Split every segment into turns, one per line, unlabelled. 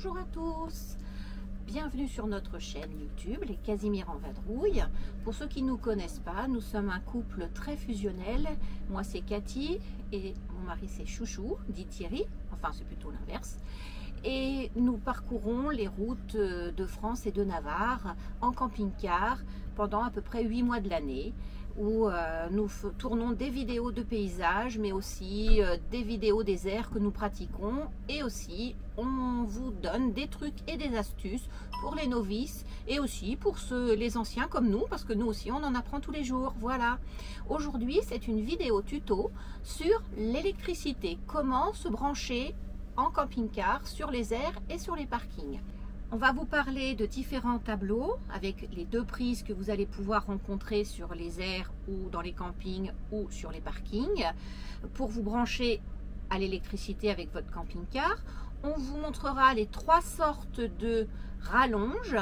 Bonjour à tous, bienvenue sur notre chaîne YouTube, les Casimir en vadrouille. Pour ceux qui ne nous connaissent pas, nous sommes un couple très fusionnel. Moi c'est Cathy et mon mari c'est Chouchou, dit Thierry, enfin c'est plutôt l'inverse. Et nous parcourons les routes de France et de Navarre en camping-car pendant à peu près 8 mois de l'année, où nous tournons des vidéos de paysages, mais aussi des vidéos des aires que nous pratiquons, et aussi on vous donne des trucs et des astuces pour les novices et aussi pour les anciens comme nous, parce que nous aussi on en apprend tous les jours. Voilà, aujourd'hui c'est une vidéo tuto sur l'électricité, comment se brancher en camping-car sur les aires et sur les parkings. On va vous parler de différents tableaux avec les deux prises que vous allez pouvoir rencontrer sur les aires ou dans les campings ou sur les parkings pour vous brancher à l'électricité avec votre camping-car. On vous montrera les 3 sortes de rallonges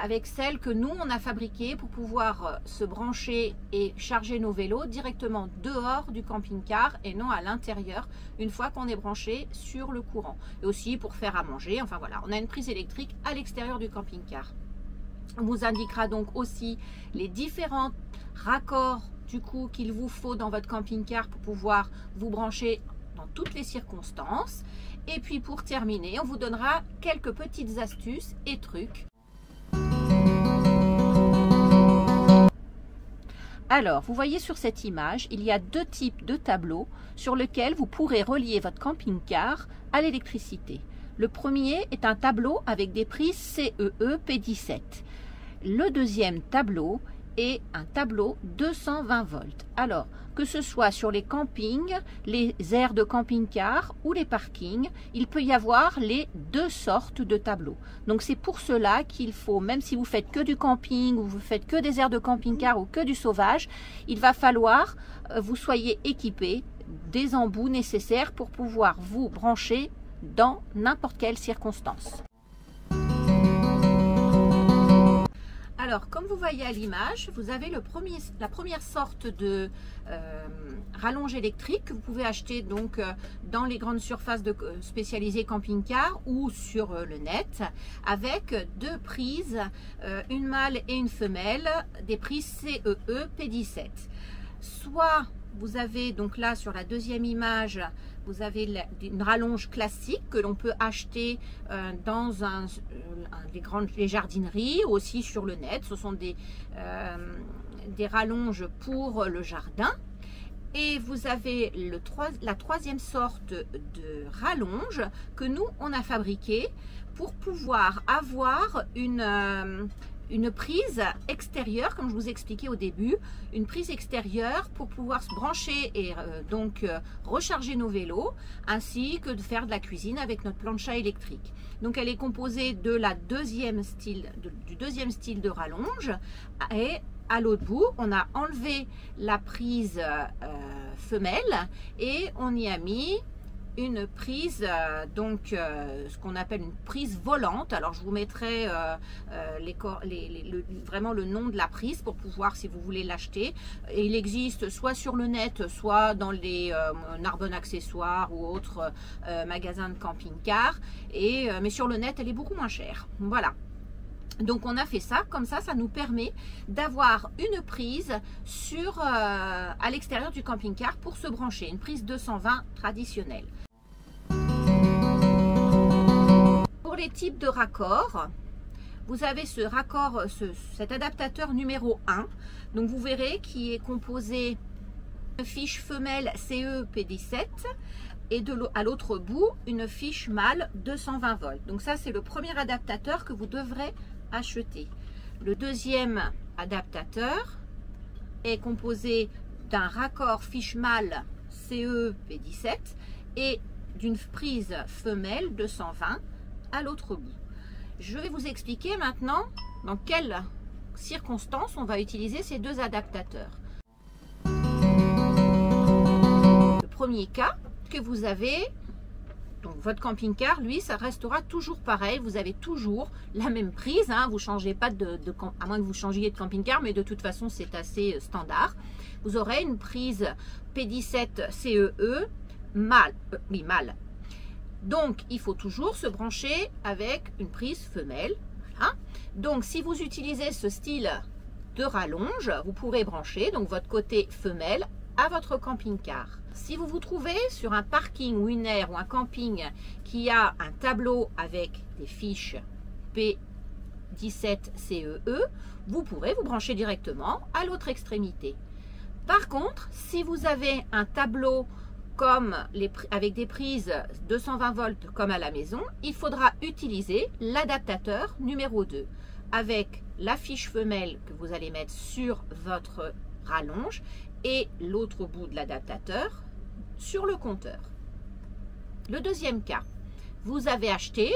avec celles que nous on a fabriquées pour pouvoir se brancher et charger nos vélos directement dehors du camping-car et non à l'intérieur une fois qu'on est branché sur le courant, et aussi pour faire à manger. Enfin voilà, on a une prise électrique à l'extérieur du camping-car. On vous indiquera donc aussi les différents raccords du coup qu'il vous faut dans votre camping-car pour pouvoir vous brancher dans toutes les circonstances. Et puis pour terminer, on vous donnera quelques petites astuces et trucs. Alors, vous voyez sur cette image, il y a 2 types de tableaux sur lesquels vous pourrez relier votre camping-car à l'électricité. Le premier est un tableau avec des prises CEE P17. Le deuxième tableau est un tableau 220 volts. Alors, que ce soit sur les campings, les aires de camping-car ou les parkings, il peut y avoir les 2 sortes de tableaux. Donc c'est pour cela qu'il faut, même si vous faites que du camping ou vous faites que des aires de camping-car ou que du sauvage, il va falloir vous soyez équipés des embouts nécessaires pour pouvoir vous brancher dans n'importe quelle circonstance. Alors, comme vous voyez à l'image, vous avez la première sorte de rallonge électrique que vous pouvez acheter donc dans les grandes surfaces spécialisées camping-car ou sur le net, avec 2 prises, une mâle et une femelle, des prises CEE P17. Soit vous avez donc là sur la deuxième image, vous avez une rallonge classique que l'on peut acheter dans les jardineries, aussi sur le net. Ce sont des rallonges pour le jardin. Et vous avez la 3e sorte de rallonge que nous, on a fabriquée pour pouvoir avoir une prise extérieure, comme je vous expliquais au début, une prise extérieure pour pouvoir se brancher et donc recharger nos vélos, ainsi que de faire de la cuisine avec notre plancha électrique. Donc elle est composée de du deuxième style de rallonge, et à l'autre bout, on a enlevé la prise femelle et on y a mis une prise, ce qu'on appelle une prise volante. Alors je vous mettrai vraiment le nom de la prise pour pouvoir, si vous voulez l'acheter. Il existe soit sur le net, soit dans les Narbonne accessoires ou autres magasins de camping-car, mais sur le net elle est beaucoup moins chère. Voilà. Donc on a fait ça, comme ça nous permet d'avoir une prise à l'extérieur du camping-car pour se brancher, une prise 220 traditionnelle. Pour les types de raccords, vous avez ce raccord, cet adaptateur numéro 1, donc vous verrez qui est composé de fiche femelle CE P17 et à l'autre bout une fiche mâle 220 volts. Donc ça c'est le premier adaptateur que vous devrez acheter. Le deuxième adaptateur est composé d'un raccord fiche mâle CE P17 et d'une prise femelle 220 à l'autre bout. Je vais vous expliquer maintenant dans quelles circonstances on va utiliser ces 2 adaptateurs. Le premier cas que vous avez, donc votre camping-car, lui, ça restera toujours pareil. Vous avez toujours la même prise, hein, vous changez pas à moins que vous changiez de camping-car, mais de toute façon c'est assez standard. Vous aurez une prise P17 CEE mâle, Donc, il faut toujours se brancher avec une prise femelle. Voilà. Donc, si vous utilisez ce style de rallonge, vous pourrez brancher donc votre côté femelle à votre camping-car. Si vous vous trouvez sur un parking ou une aire ou un camping qui a un tableau avec des fiches P17CEE, vous pourrez vous brancher directement à l'autre extrémité. Par contre, si vous avez un tableau avec des prises 220 volts comme à la maison, il faudra utiliser l'adaptateur numéro 2 avec la fiche femelle que vous allez mettre sur votre rallonge et l'autre bout de l'adaptateur sur le compteur. Le deuxième cas, vous avez acheté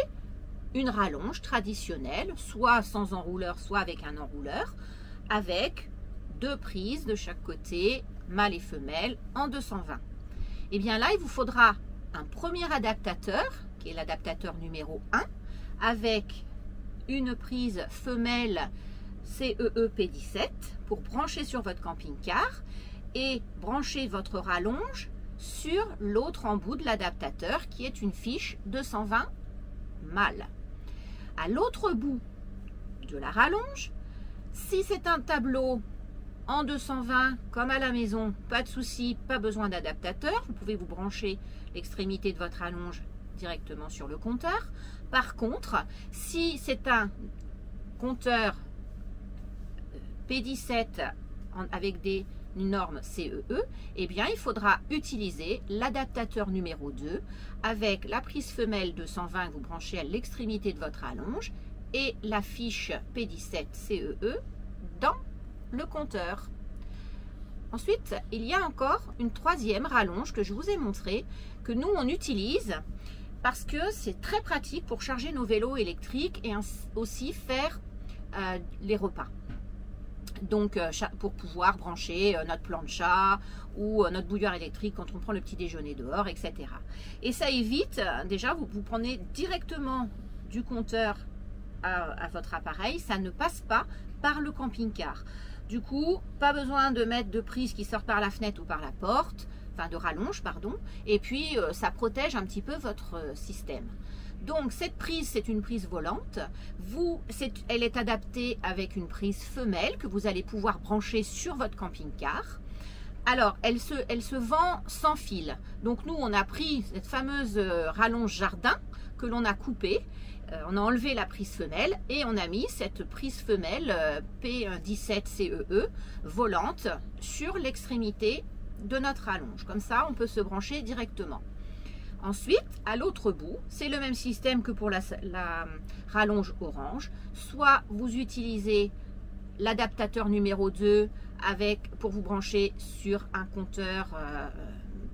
une rallonge traditionnelle, soit sans enrouleur, soit avec un enrouleur, avec deux prises de chaque côté, mâle et femelle, en 220. Et bien là, il vous faudra un premier adaptateur, qui est l'adaptateur numéro 1, avec une prise femelle CEE-P17 pour brancher sur votre camping-car et brancher votre rallonge sur l'autre embout de l'adaptateur qui est une fiche 220 mâle. À l'autre bout de la rallonge, si c'est un tableau en 220 comme à la maison, pas de souci, pas besoin d'adaptateur, vous pouvez vous brancher l'extrémité de votre rallonge directement sur le compteur. Par contre, si c'est un compteur P17 avec des normes CEE, eh bien il faudra utiliser l'adaptateur numéro 2 avec la prise femelle 220 que vous branchez à l'extrémité de votre rallonge et la fiche P17 CEE dans le compteur. Ensuite, il y a encore une troisième rallonge que je vous ai montré, que nous on utilise parce que c'est très pratique pour charger nos vélos électriques et aussi faire les repas. Donc pour pouvoir brancher notre plancha ou notre bouilloire électrique quand on prend le petit déjeuner dehors, etc. Et ça évite, déjà vous prenez directement du compteur à votre appareil, ça ne passe pas par le camping-car. Du coup, pas besoin de mettre de prise qui sort par la fenêtre ou par la porte, enfin de rallonge, pardon, et puis ça protège un petit peu votre système. Donc cette prise, c'est une prise volante. Elle est adaptée avec une prise femelle que vous allez pouvoir brancher sur votre camping-car. Alors, elle se vend sans fil. Donc nous, on a pris cette fameuse rallonge jardin que l'on a coupée. On a enlevé la prise femelle et on a mis cette prise femelle P17CEE volante sur l'extrémité de notre rallonge. Comme ça, on peut se brancher directement. Ensuite, à l'autre bout, c'est le même système que pour la rallonge orange. Soit vous utilisez l'adaptateur numéro 2 pour vous brancher sur un compteur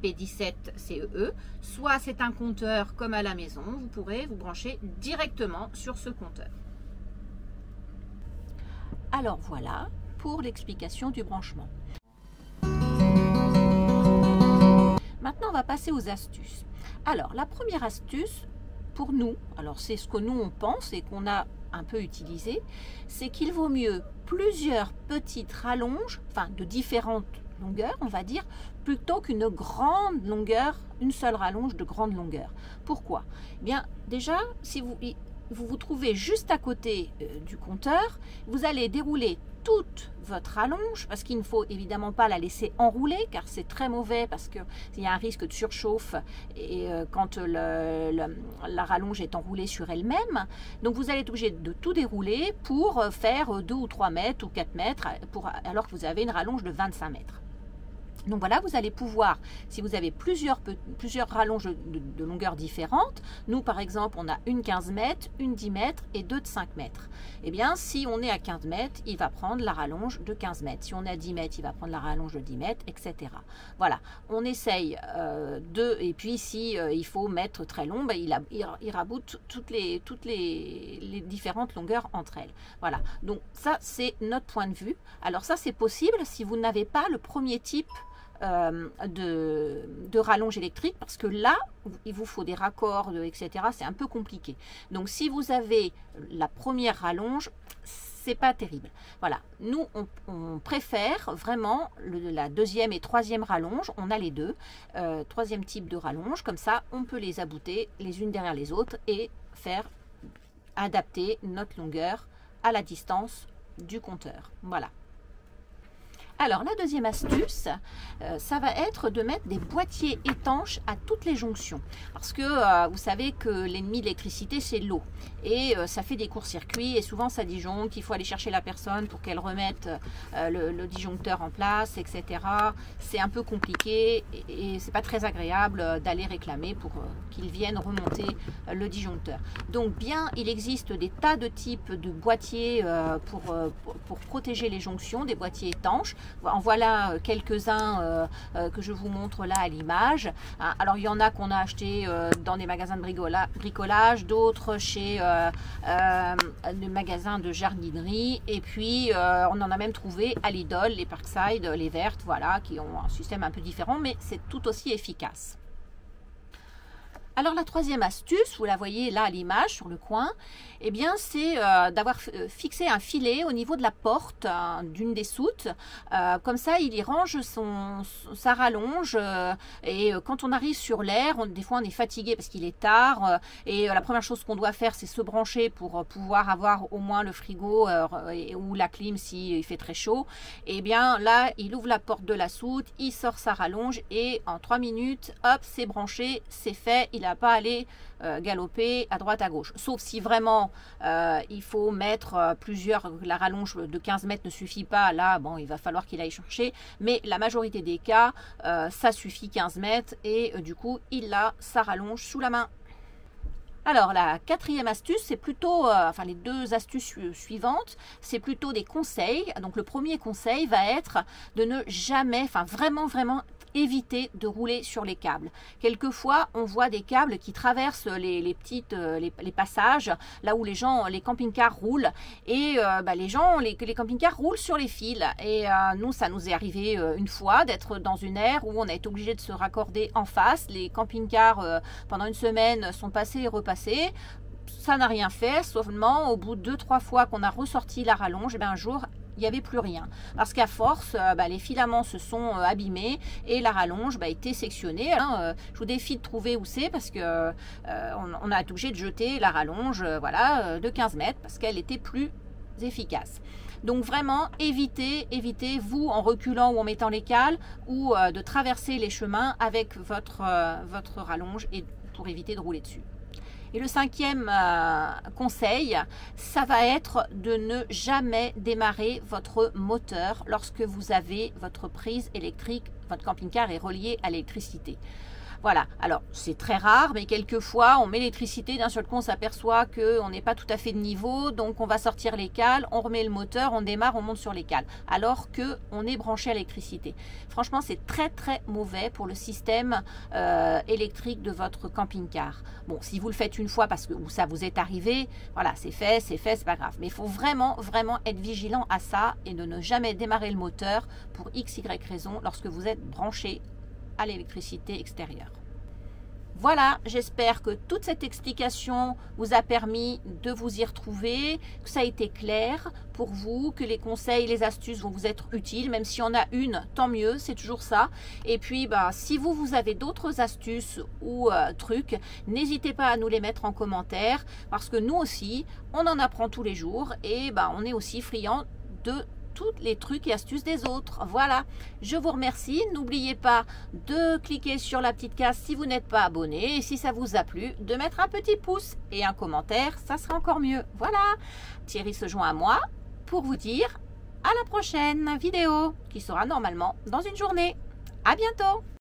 P17CEE, soit c'est un compteur comme à la maison, vous pourrez vous brancher directement sur ce compteur. Alors voilà pour l'explication du branchement. Maintenant, on va passer aux astuces. Alors, la première astuce, pour nous, alors c'est ce que nous on pense et qu'on a un peu utilisé, c'est qu'il vaut mieux plusieurs petites rallonges, enfin de différentes longueurs, on va dire, plutôt qu'une grande longueur, une seule rallonge de grande longueur. Pourquoi? Eh bien, déjà, si vous trouvez juste à côté du compteur, vous allez dérouler toute votre rallonge, parce qu'il ne faut évidemment pas la laisser enrouler, car c'est très mauvais, parce qu'il y a un risque de surchauffe et quand la rallonge est enroulée sur elle-même. Donc vous allez être obligé de tout dérouler pour faire 2 ou 3 mètres ou 4 mètres, alors que vous avez une rallonge de 25 mètres. Donc voilà, vous allez pouvoir, si vous avez plusieurs rallonges de longueur différentes, nous par exemple on a une 15 mètres, une 10 mètres et 2 de 5 mètres. Eh bien si on est à 15 mètres, il va prendre la rallonge de 15 mètres. Si on est à 10 mètres, il va prendre la rallonge de 10 mètres, etc. Voilà, on essaye et puis si il faut mettre très long, ben, il raboute toutes les différentes longueurs entre elles. Voilà, donc ça c'est notre point de vue. Alors ça c'est possible si vous n'avez pas le premier type de rallonge électrique, parce que là il vous faut des raccords etc. C'est un peu compliqué. Donc si vous avez la première rallonge, c'est pas terrible. Voilà, nous on préfère vraiment la deuxième et troisième rallonge, on a les deux, troisième type de rallonge, comme ça on peut les abouter les unes derrière les autres et faire adapter notre longueur à la distance du compteur. Voilà. Alors la deuxième astuce, ça va être de mettre des boîtiers étanches à toutes les jonctions. Parce que vous savez que l'ennemi de l'électricité, c'est l'eau. Et ça fait des courts-circuits et souvent ça disjoncte, il faut aller chercher la personne pour qu'elle remette le disjoncteur en place, etc. C'est un peu compliqué et c'est pas très agréable d'aller réclamer pour qu'ils viennent remonter le disjoncteur. Donc bien, il existe des tas de types de boîtiers pour protéger les jonctions, des boîtiers étanches. En voilà quelques-uns que je vous montre là à l'image. Alors il y en a qu'on a acheté dans des magasins de bricolage, d'autres chez des magasins de jardinerie, et puis on en a même trouvé à Lidl, les Parkside, les vertes, voilà, qui ont un système un peu différent, mais c'est tout aussi efficace. Alors la troisième astuce, vous la voyez là à l'image sur le coin, eh bien c'est d'avoir fixé un filet au niveau de la porte d'une des soutes. Comme ça, il y range sa rallonge et quand on arrive sur l'air, des fois on est fatigué parce qu'il est tard et la première chose qu'on doit faire, c'est se brancher pour pouvoir avoir au moins le frigo ou la clim s'il fait très chaud. Et bien là, il ouvre la porte de la soute, il sort sa rallonge et en 3 minutes, hop, c'est branché, c'est fait, il n'a pas à aller galoper à droite à gauche, sauf si vraiment il faut mettre la rallonge de 15 mètres ne suffit pas, là bon il va falloir qu'il aille chercher, mais la majorité des cas ça suffit 15 mètres et du coup il a sa rallonge sous la main. Alors la quatrième astuce, c'est plutôt, enfin les deux astuces suivantes, c'est plutôt des conseils. Donc le premier conseil va être de ne jamais, enfin vraiment éviter de rouler sur les câbles. Quelquefois, on voit des câbles qui traversent les passages, là où les camping-cars roulent, et les camping-cars roulent sur les fils. Et nous, ça nous est arrivé une fois d'être dans une aire où on a été obligé de se raccorder en face. Les camping-cars, pendant une semaine, sont passés et repassés. Ça n'a rien fait, seulement au bout de 2-3 fois qu'on a ressorti la rallonge, et bien un jour, il n'y avait plus rien. Parce qu'à force, les filaments se sont abîmés et la rallonge était sectionnée. Je vous défie de trouver où c'est parce que on a été obligé de jeter la rallonge de 15 mètres parce qu'elle était plus efficace. Donc vraiment, évitez, vous, en reculant ou en mettant les cales, ou de traverser les chemins avec votre rallonge et pour éviter de rouler dessus. Et le cinquième conseil, ça va être de ne jamais démarrer votre moteur lorsque vous avez votre prise électrique, votre camping-car est relié à l'électricité. Voilà, alors c'est très rare, mais quelquefois on met l'électricité, d'un seul coup on s'aperçoit qu'on n'est pas tout à fait de niveau, donc on va sortir les cales, on remet le moteur, on démarre, on monte sur les cales, alors qu'on est branché à l'électricité. Franchement, c'est très mauvais pour le système électrique de votre camping-car. Bon, si vous le faites une fois parce que ça vous est arrivé, voilà, c'est fait, c'est pas grave. Mais il faut vraiment être vigilant à ça et de ne jamais démarrer le moteur pour x, y raison lorsque vous êtes branché à l'électricité extérieure. Voilà, j'espère que toute cette explication vous a permis de vous y retrouver, que ça a été clair pour vous, que les conseils, les astuces vont vous être utiles, même si on a une, tant mieux, c'est toujours ça. Et puis, si vous avez d'autres astuces ou trucs, n'hésitez pas à nous les mettre en commentaire, parce que nous aussi, on en apprend tous les jours et on est aussi friands de tous les trucs et astuces des autres. Voilà, je vous remercie. N'oubliez pas de cliquer sur la petite case si vous n'êtes pas abonné. Et si ça vous a plu, de mettre un petit pouce et un commentaire, ça sera encore mieux. Voilà, Thierry se joint à moi pour vous dire à la prochaine vidéo qui sera normalement dans une journée. À bientôt.